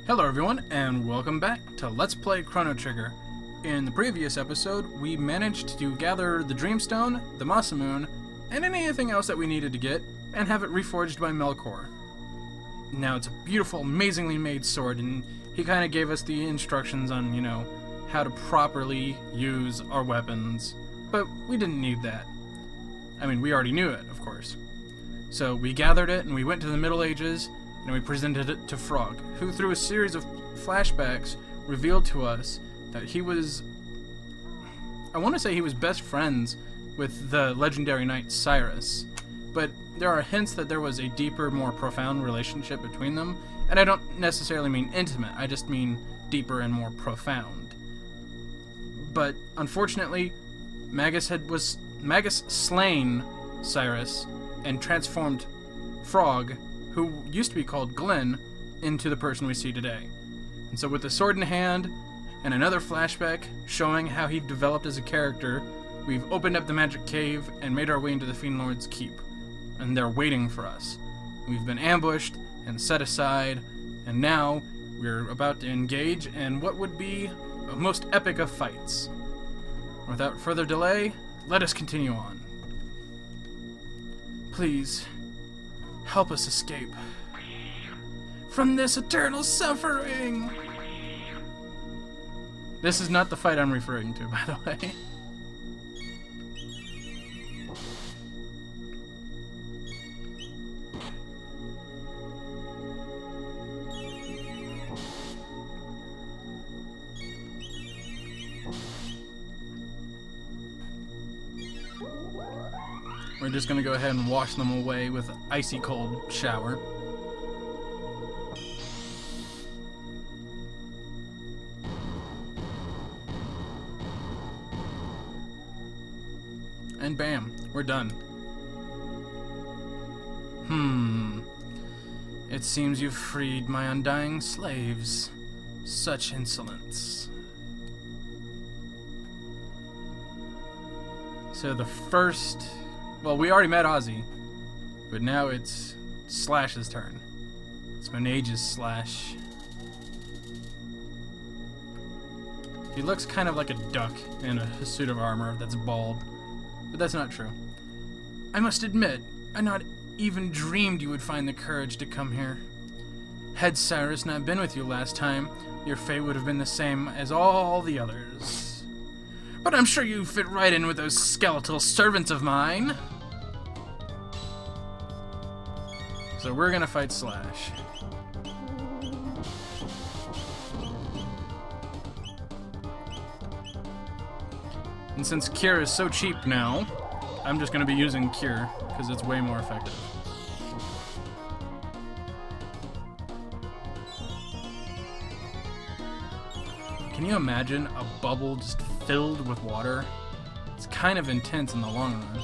Hello everyone, and welcome back to Let's Play Chrono Trigger. In the previous episode, we managed to gather the Dreamstone, the Masamune, and anything else that we needed to get, and have it reforged by Melkor. Now it's a beautiful, amazingly made sword, and he kind of gave us the instructions on, how to properly use our weapons, but we didn't need that. I mean, we already knew it, of course. So we gathered it, and we went to the Middle Ages, and we presented it to Frog, who through a series of flashbacks revealed to us that he was, I want to say he was best friends with the legendary knight Cyrus, but there are hints that there was a deeper, more profound relationship between them, and I don't necessarily mean intimate, I just mean deeper and more profound. But unfortunately, Magus slain Cyrus and transformed Frog, who used to be called Glenn, into the person we see today. And so with the sword in hand, and another flashback showing how he developed as a character, we've opened up the magic cave and made our way into the Fiend Lord's keep. And they're waiting for us. We've been ambushed and set aside, and now we're about to engage in what would be a most epic of fights. Without further delay, let us continue on. Please, help us escape from this eternal suffering. This is not the fight I'm referring to, by the way. We're just gonna go ahead and wash them away with an icy cold shower. And bam, we're done. It seems you've freed my undying slaves. Such insolence. So the first... Well, we already met Ozzy, but now it's Slash's turn. It's been ages, Slash. He looks kind of like a duck in a suit of armor that's bald, but that's not true. I must admit, I not even dreamed you would find the courage to come here. Had Cyrus not been with you last time, your fate would have been the same as all the others. But I'm sure you fit right in with those skeletal servants of mine. So we're gonna fight Slash. And since Cure is so cheap now, I'm just gonna be using Cure, because it's way more effective. Can you imagine a bubble just filled with water? It's kind of intense in the long run.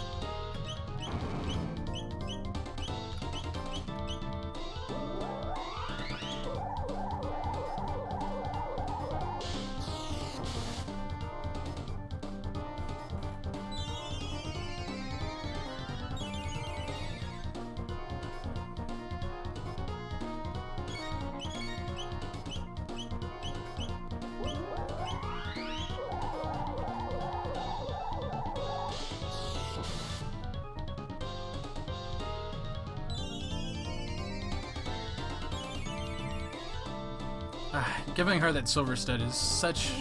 Giving her that silver stud is such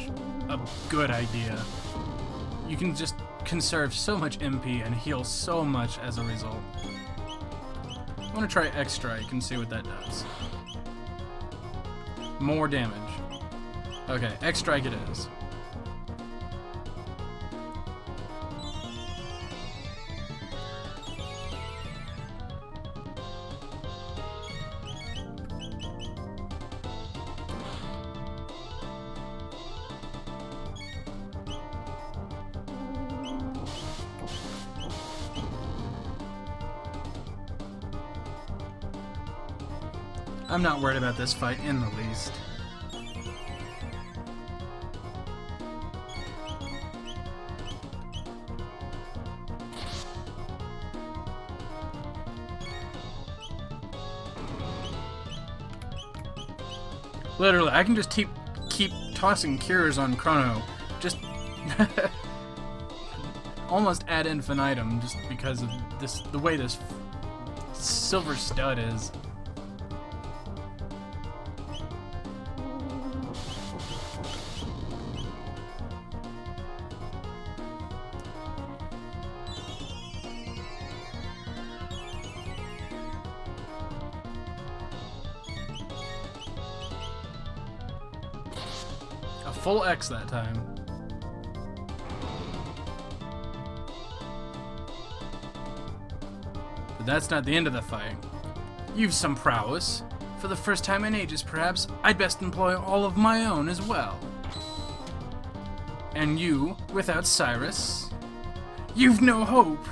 a good idea. You can just conserve so much MP and heal so much as a result. I want to try X-Strike and see what that does. More damage. Okay, X-Strike it is. I'm not worried about this fight in the least. Literally, I can just keep tossing cures on Chrono. Just almost ad infinitum, just because of the way this silver stud is. A full X that time. But that's not the end of the fight. You've some prowess. For the first time in ages, perhaps, I'd best employ all of my own as well. And you, without Cyrus, you've no hope.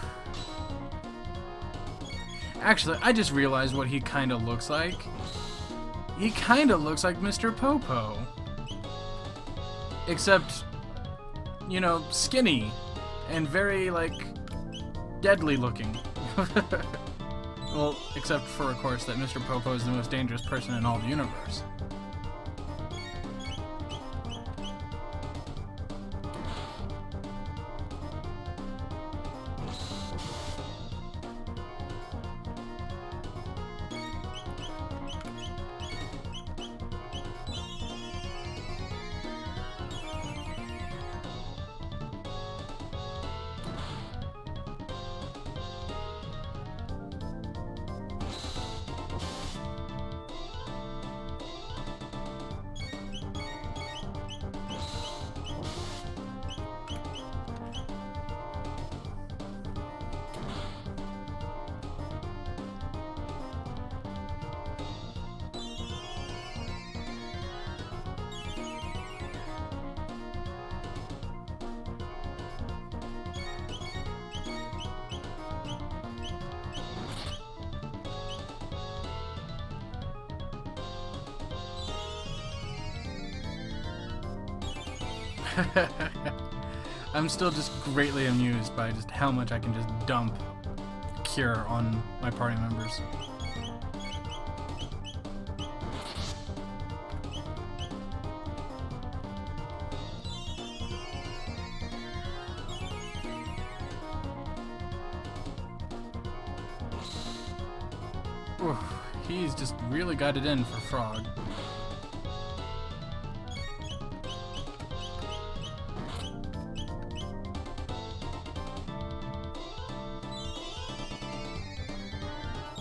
Actually, I just realized what he kind of looks like. He kind of looks like Mr. Popo. Except, you know, skinny and very, like, deadly looking. Well, except for, of course, that Mr. Popo is the most dangerous person in all the universe. I'm still just greatly amused by just how much I can just dump cure on my party members. Oof, he's just really got it in for Frog.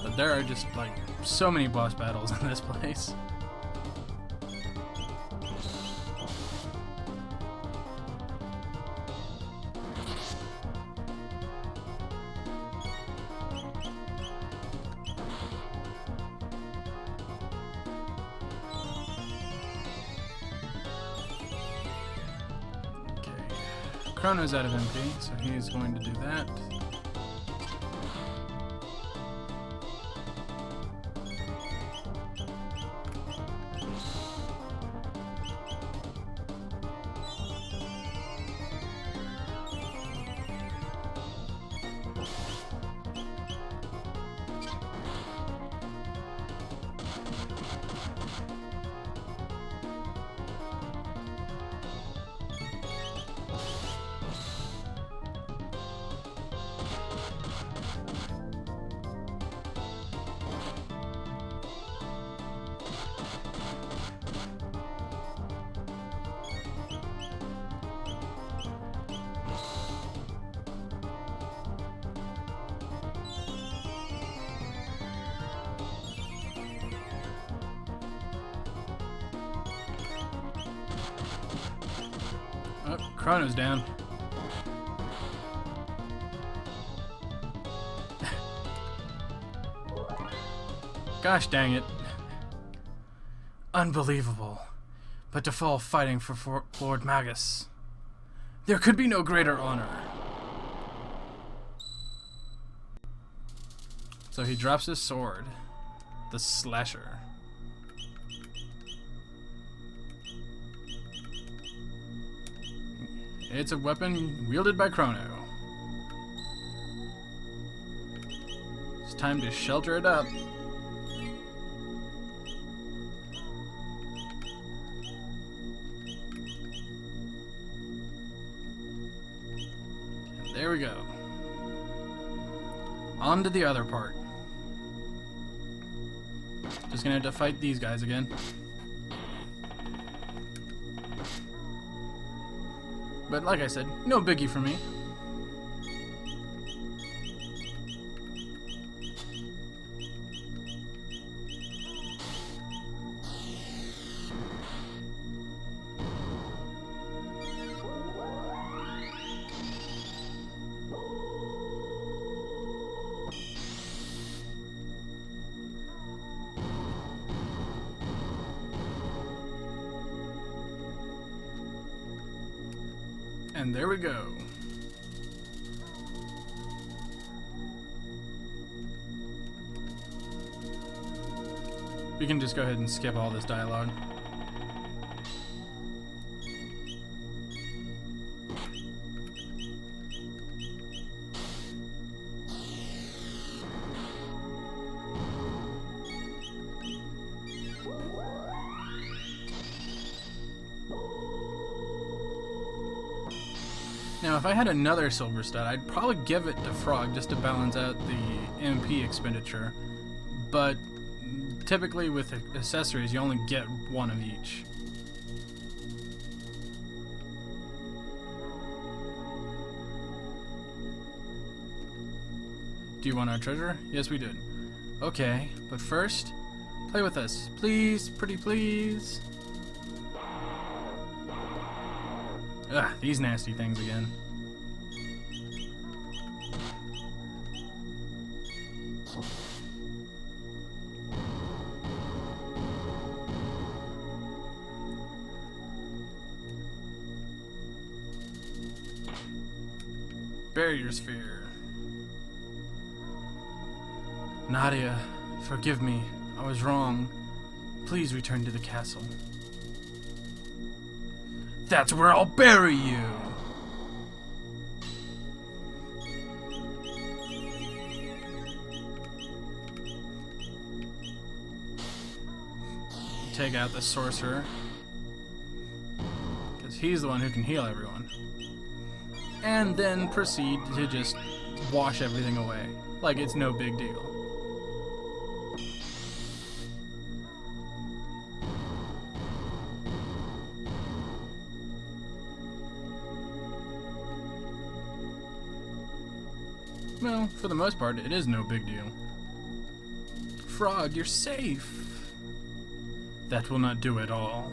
But there are just, like, so many boss battles in this place. Okay. Chrono's out of MP, so he is going to do that. Oh, Chrono's down. Gosh dang it. Unbelievable. But to fall fighting for Lord Magus. There could be no greater honor. So he drops his sword. The Slasher. It's a weapon wielded by Chrono. It's time to shelter it up. There we go. On to the other part. Just gonna have to fight these guys again. But like I said, no biggie for me. And there we go. We can just go ahead and skip all this dialogue. Now, if I had another silver stud, I'd probably give it to Frog just to balance out the MP expenditure. But typically with accessories, you only get one of each. Do you want our treasure? Yes, we did. Okay, but first, play with us. Please, pretty please. Ugh, these nasty things again. Barrier sphere. Nadia, forgive me. I was wrong. Please return to the castle. That's where I'll bury you! Take out the sorcerer, because he's the one who can heal everyone. And then proceed to just wash everything away, like it's no big deal. Well, for the most part, it is no big deal. Frog, you're safe. That will not do it all.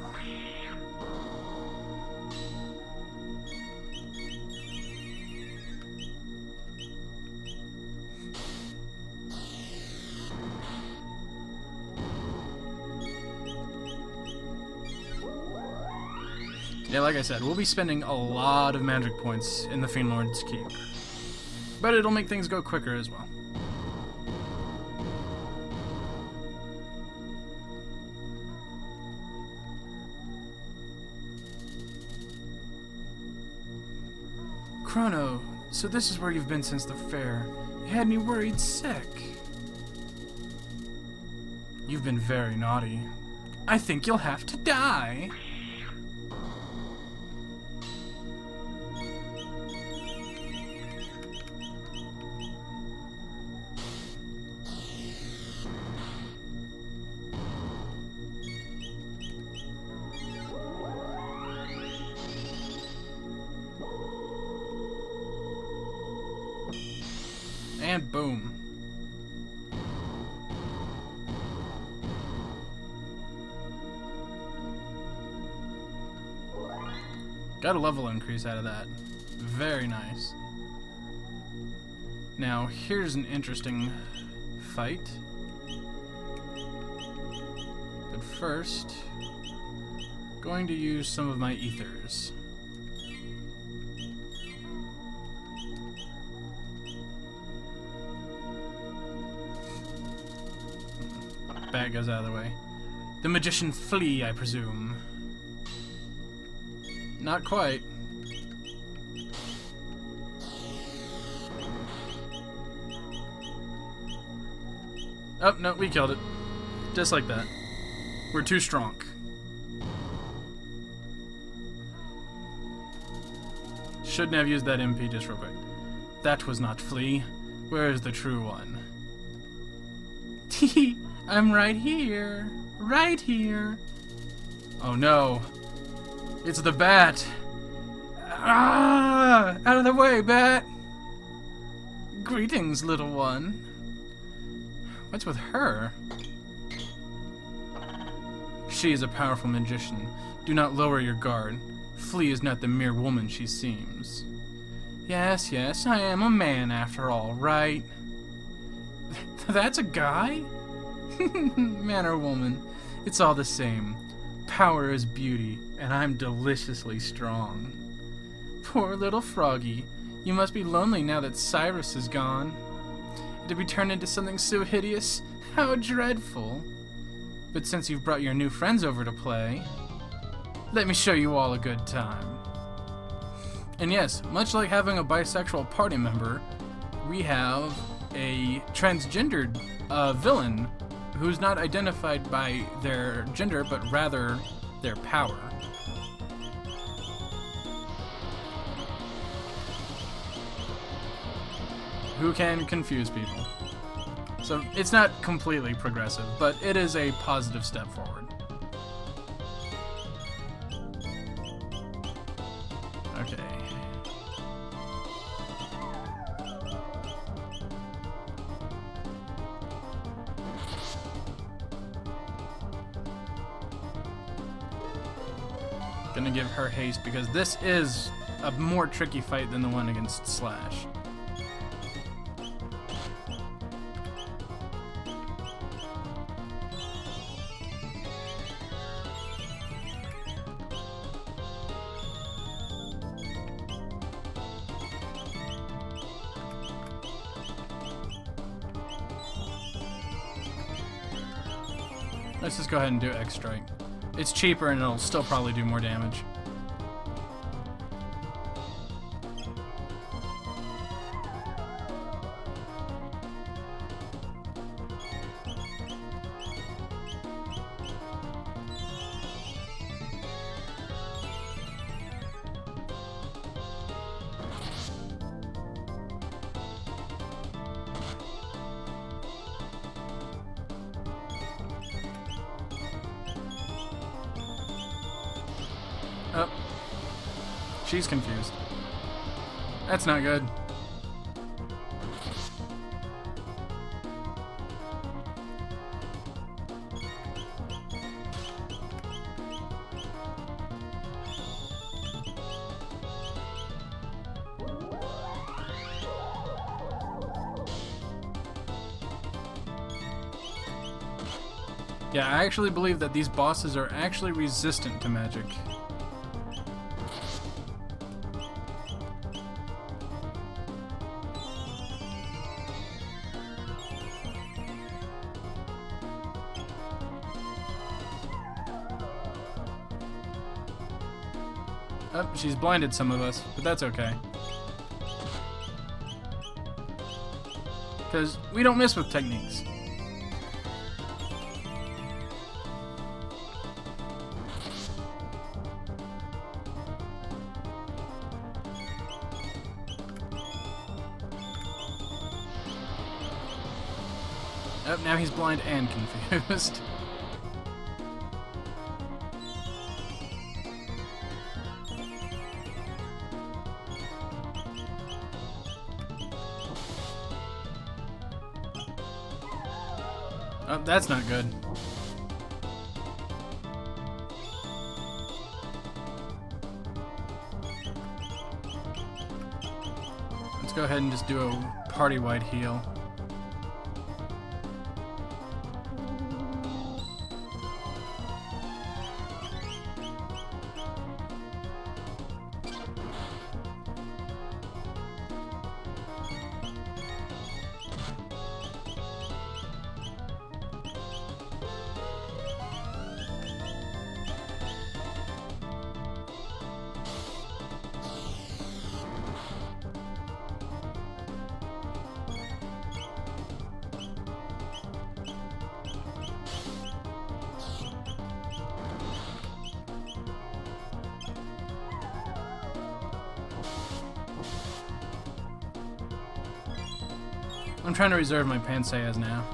Yeah, like I said, we'll be spending a lot of magic points in the Fiend Lord's Keep. But it'll make things go quicker as well. Chrono, so this is where you've been since the fair. You had me worried sick. You've been very naughty. I think you'll have to die. And boom. Got a level increase out of that. Very nice. Now, here's an interesting fight. But first, going to use some of my ethers. Bat goes out of the way. The magician flee, I presume. Not quite. Oh, no, we killed it. Just like that. We're too strong. Shouldn't have used that MP just real quick. that was not Flea. Where is the true one? Tee, I'm right here. Right here. Oh no. It's the bat. Ah! Out of the way, bat! Greetings, little one. What's with her? She is a powerful magician. Do not lower your guard. Flea is not the mere woman she seems. Yes, yes, I am a man after all, right? That's a guy? Man or woman, it's all the same. Power is beauty, and I'm deliciously strong. Poor little froggy, you must be lonely now that Cyrus is gone. To be turned into something so hideous, how dreadful. But since you've brought your new friends over to play, let me show you all a good time. And yes, much like having a bisexual party member, we have a transgendered villain who's not identified by their gender, but rather their power. Who can confuse people. So it's not completely progressive, but it is a positive step forward. Okay. Gonna give her haste because this is a more tricky fight than the one against Slash. Let's just go ahead and do X-Strike. It's cheaper and it'll still probably do more damage. Oh. She's confused. That's not good. Yeah, I actually believe that these bosses are actually resistant to magic. Oh, she's blinded some of us, but that's okay. Because we don't miss with techniques. Oh, now he's blind and confused. Oh, that's not good. Let's go ahead and just do a party-wide heal. I'm trying to reserve my panseas now.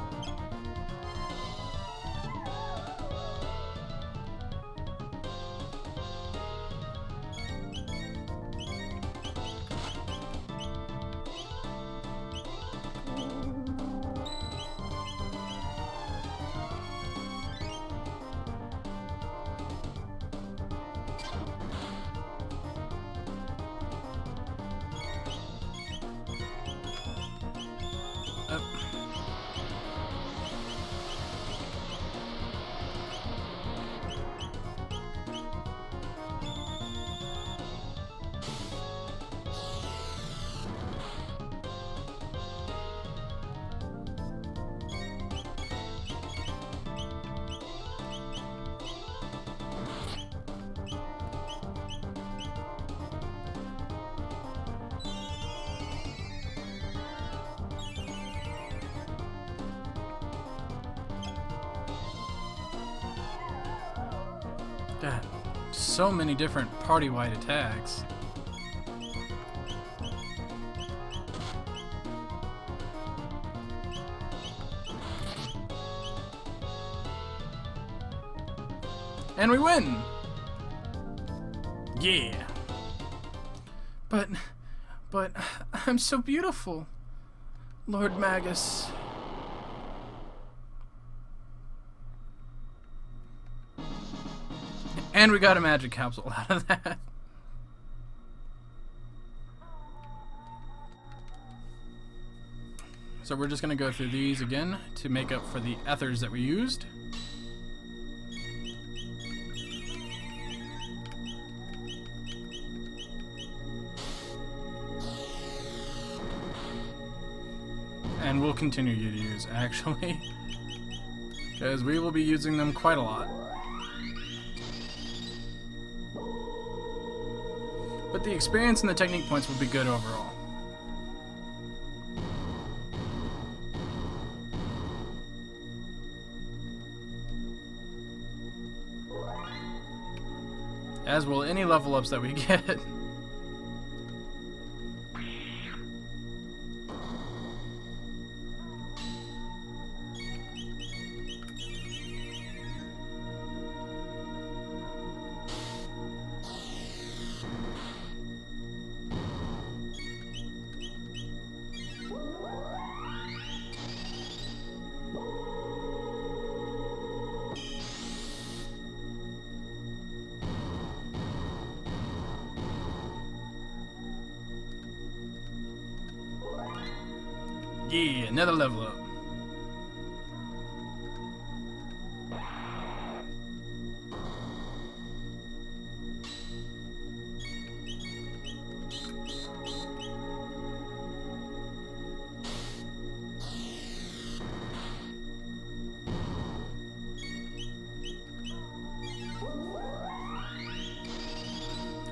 God, so many different party-wide attacks. And we win! Yeah! But I'm so beautiful, Lord Magus. And we got a magic capsule out of that. So we're just going to go through these again to make up for the ethers that we used. And we'll continue to use, actually, because we will be using them quite a lot. But the experience and the technique points will be good overall. As will any level ups that we get. Yeah, another level up.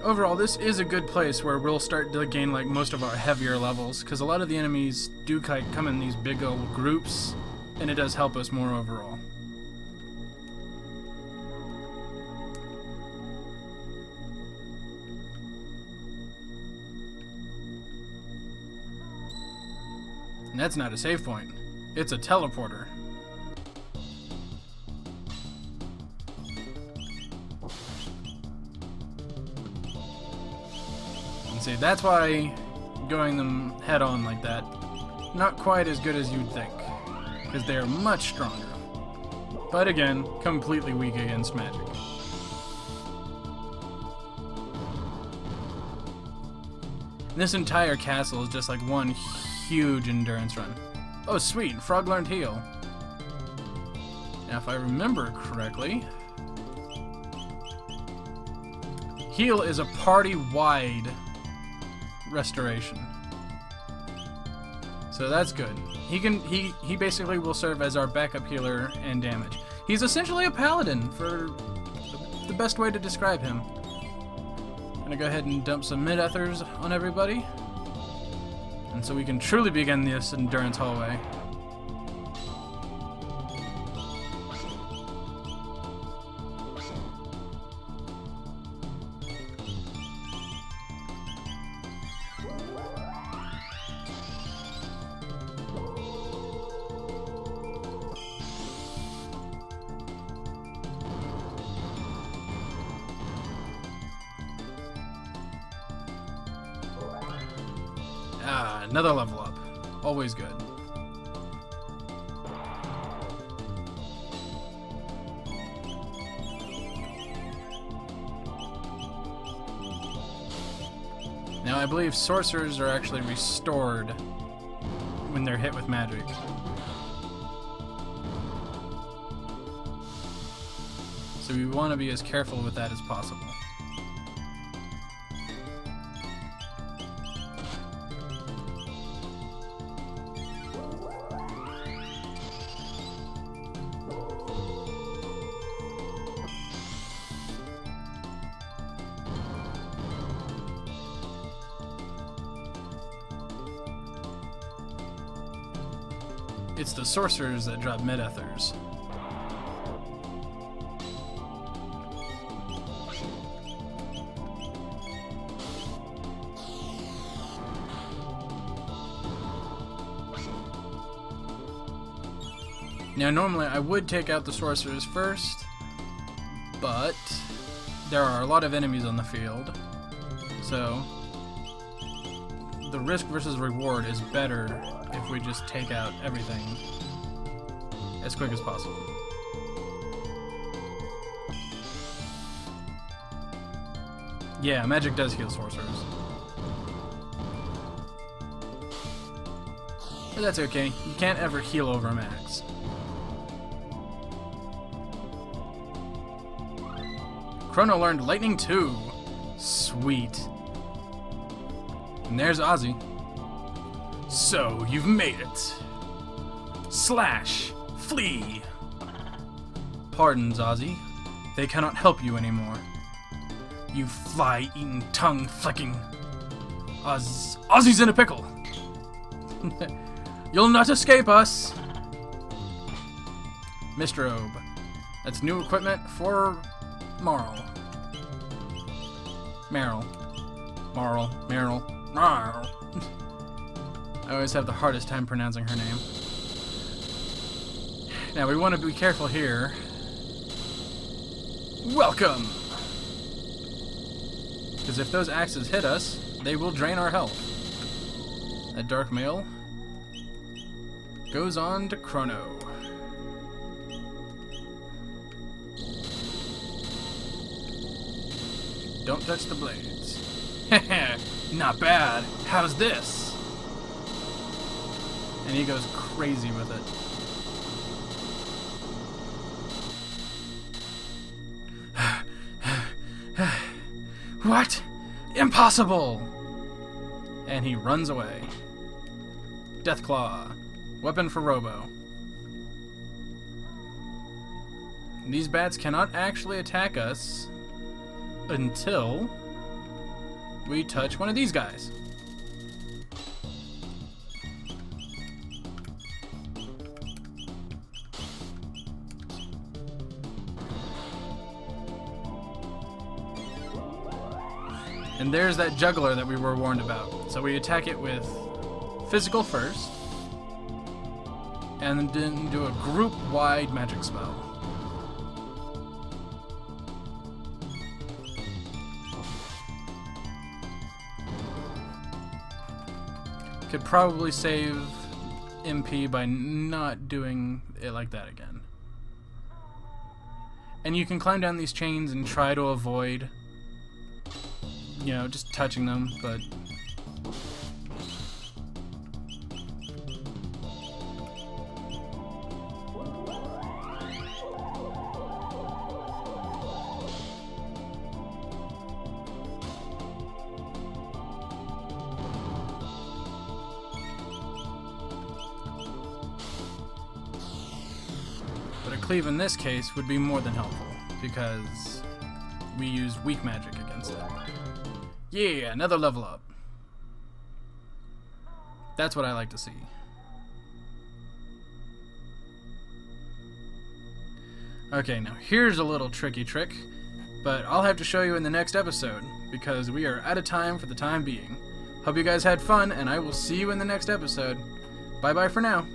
Overall, this is a good place where we'll start to gain like most of our heavier levels, because a lot of the enemies do come in these big old groups, and it does help us more overall. And that's not a save point, it's a teleporter. See, that's why going them head on like that, not quite as good as you'd think, because they are much stronger. But again, completely weak against magic. This entire castle is just like one huge endurance run. Oh sweet, Frog learned heal. Now if I remember correctly, heal is a party-wide restoration. So that's good. He basically will serve as our backup healer and damage. He's essentially a paladin, for the best way to describe him. Gonna go ahead and dump some mid-ethers on everybody, and so we can truly begin this endurance hallway. Ah, another level up. Always good. Now I believe sorcerers are actually restored when they're hit with magic. So we want to be as careful with that as possible. It's the sorcerers that drop mid-ethers. Now normally I would take out the sorcerers first, but there are a lot of enemies on the field, so the risk versus reward is better if we just take out everything as quick as possible. Yeah, magic does heal sorcerers. But that's okay, you can't ever heal over max. Chrono learned Lightning 2. Sweet. And there's Ozzy. So, you've made it. Slash. Flee. Pardons, Ozzy. They cannot help you anymore. You fly-eating, tongue-flicking. Ozzy's in a pickle. You'll not escape us. Mistrobe. That's new equipment for Marl. Meryl. I always have the hardest time pronouncing her name. Now we want to be careful here. Welcome! Because if those axes hit us, they will drain our health. That dark mail goes on to Chrono. Don't touch the blades. Heh, not bad. How's this? And he goes crazy with it. What? Impossible! And he runs away. Deathclaw. Weapon for Robo. These bats cannot actually attack us until we touch one of these guys. And there's that juggler that we were warned about. So we attack it with physical first, and then do a group-wide magic spell. Could probably save MP by not doing it like that again. And you can climb down these chains and try to avoid, you know, just touching them, but a cleave in this case would be more than helpful, because we use weak magic against it. Yeah, another level up. That's what I like to see. Okay, now here's a little tricky trick, but I'll have to show you in the next episode, because we are out of time for the time being. Hope you guys had fun, and I will see you in the next episode. Bye-bye for now.